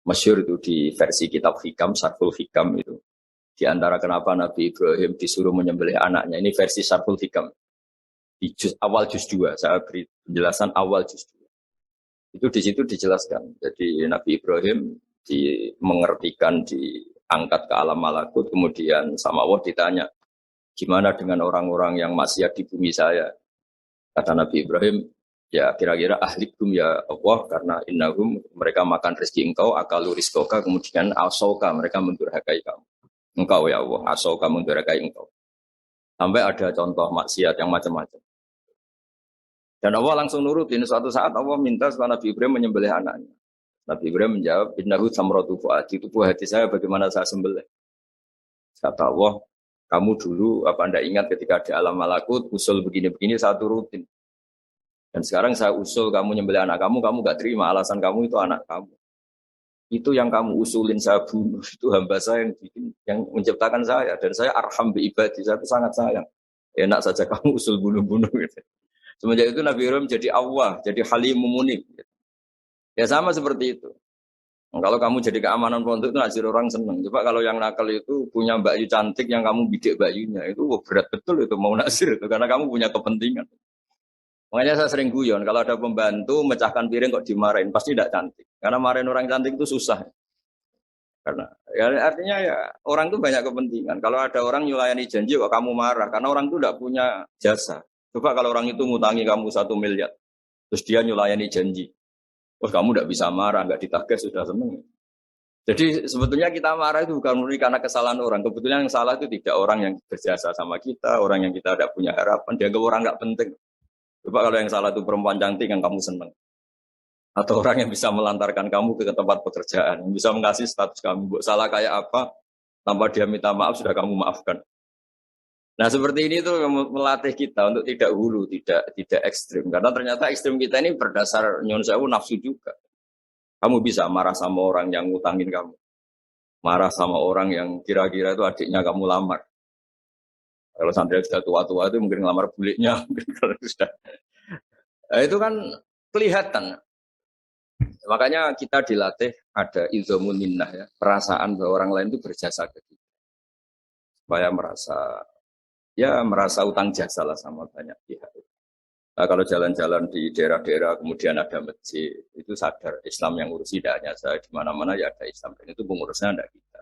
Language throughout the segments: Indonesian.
Masyhur itu di versi kitab Hikam, Sarful Hikam itu. Di antara kenapa Nabi Ibrahim disuruh menyembelih anaknya, ini versi Sarful Hikam. Di awal juz 2, saya beri penjelasan awal juz 2. Itu di situ dijelaskan. Jadi Nabi Ibrahim mengertikan, diangkat ke alam malakut, kemudian sama Allah ditanya, gimana dengan orang-orang yang maksiat di bumi saya? Kata Nabi Ibrahim, ya kira-kira ahlikum ya Allah, karena innahum, mereka makan rezeki engkau, akalu rizkoka, kemudian asauka, mereka mendurhakai kamu. Engkau ya Allah, asauka mendurhakai engkau. Sampai ada contoh maksiat yang macam-macam. Dan Allah langsung nurutin. Suatu saat Allah minta supaya Nabi Ibrahim menyembelih anaknya. Nabi Ibrahim menjawab, innahu samratu fuadi, tubuh hati saya bagaimana saya sembelih. Kata Allah, kamu dulu apa Anda ingat ketika di alam malakut usul begini-begini saya turutin. Dan sekarang saya usul kamu nyembelih anak kamu gak terima, alasan kamu itu anak kamu. Itu yang kamu usulin saya bunuh, itu hamba saya yang menciptakan saya, dan saya arham bi ibadi, saya itu sangat sayang. Enak saja kamu usul bunuh-bunuh gitu. Semenjak itu Nabi Ibrahim jadi Allah, jadi halimum munib. Ya sama seperti itu. Kalau kamu jadi keamanan pondok itu nasir orang seneng. Coba kalau yang nakal itu punya Mbak Yu cantik yang kamu bidik Mbak Yunya, itu berat betul itu mau nasir itu karena kamu punya kepentingan. Makanya saya sering guyon, kalau ada pembantu mecahkan piring kok dimarahin, pasti tidak cantik. Karena marahin orang cantik itu susah. Karena ya artinya ya orang itu banyak kepentingan. Kalau ada orang nyulayani janji kok kamu marah, karena orang itu tidak punya jasa. Coba kalau orang itu ngutangi kamu 1 miliar, terus dia nyulayani janji. Wah kamu tidak bisa marah, nggak ditagih sudah seneng. Jadi sebetulnya kita marah itu bukan murni karena kesalahan orang. Kebetulan yang salah itu tidak orang yang berjasa sama kita, orang yang kita tidak punya harapan, dianggap orang nggak penting. Coba kalau yang salah itu perempuan cantik yang kamu seneng. Atau orang yang bisa melantarkan kamu ke tempat pekerjaan, yang bisa mengasih status kamu. Salah kayak apa, tanpa dia minta maaf sudah kamu maafkan. Nah seperti ini tuh melatih kita untuk tidak hulu, tidak ekstrim. Karena ternyata ekstrim kita ini berdasar nyun sewu nafsu juga. Kamu bisa marah sama orang yang ngutangin kamu. Marah sama orang yang kira-kira itu adiknya kamu lamar. Kalau santri sudah tua-tua itu mungkin ngelamar buliknya. Kalau sudah. Nah, itu kan kelihatan. Makanya kita dilatih ada ilmu minnah ya. Perasaan bahwa orang lain itu berjasa ke kita. Supaya merasa utang jasa lah sama banyak pihak. Nah, kalau jalan-jalan di daerah-daerah kemudian ada masjid, itu sadar Islam yang ngurusi tidak hanya saya, di mana-mana ya ada Islam, dan itu pengurusnya tidak kita.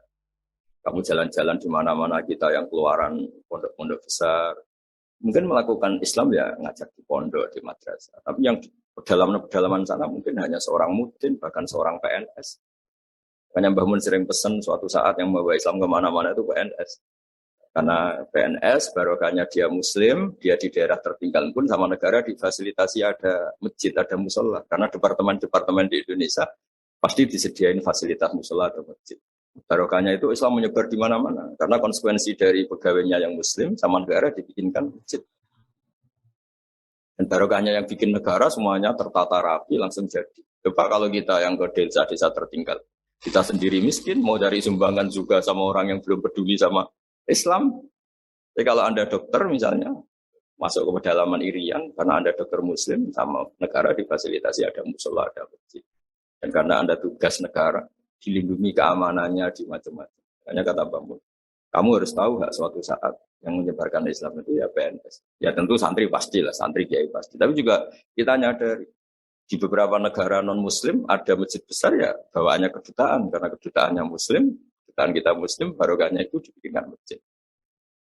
Kamu jalan-jalan di mana-mana kita yang keluaran pondok-pondok besar, mungkin melakukan Islam ya ngajak di pondok, di madrasah. Tapi yang pedalaman sana mungkin hanya seorang mudin, bahkan seorang PNS. Makanya Mbah Mun sering pesan suatu saat yang membawa Islam kemana-mana itu PNS. Karena PNS, barokahnya dia muslim, dia di daerah tertinggal pun sama negara difasilitasi ada masjid, ada musola. Karena departemen-departemen di Indonesia pasti disediain fasilitas musola atau masjid. Barokahnya itu Islam menyebar di mana-mana. Karena konsekuensi dari pegawainya yang muslim sama negara dibikinkan masjid. Dan barokahnya yang bikin negara semuanya tertata rapi langsung jadi. Coba kalau kita yang ke desa-desa tertinggal, kita sendiri miskin, mau cari sumbangan juga sama orang yang belum peduli sama Islam. Jadi kalau Anda dokter misalnya masuk ke pedalaman Irian karena Anda dokter muslim sama negara difasilitasi ada musola, ada masjid. Dan karena Anda tugas negara dilindungi keamanannya di macam-macam. Hanya kata Mbak Mun, kamu harus tahu nggak suatu saat yang menyebarkan Islam itu ya PNS. Ya tentu santri pastilah, santri kiai pasti. Tapi juga kita nyadari di beberapa negara non muslim ada masjid besar ya bawaannya kedutaan karena kedutaannya muslim. Dan kita muslim, barokahnya itu dibikinkan masjid.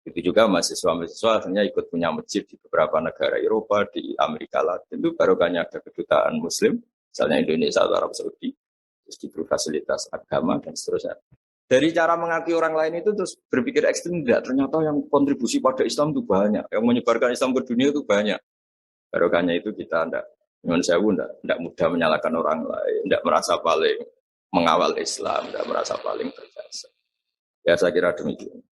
Itu juga mahasiswa-mahasiswa akhirnya ikut punya masjid di beberapa negara Eropa, di Amerika Latin, itu barokahnya ada kedutaan muslim, misalnya Indonesia atau Arab Saudi, terus diberi fasilitas agama, dan seterusnya. Dari cara mengakui orang lain itu terus berpikir ekstrim, tidak, ternyata yang kontribusi pada Islam itu banyak, yang menyebarkan Islam ke dunia itu banyak. Barokahnya itu kita tidak mudah menyalahkan orang lain, tidak merasa paling mengawal Islam, tidak merasa paling berjasa. Ya saya kira demikian.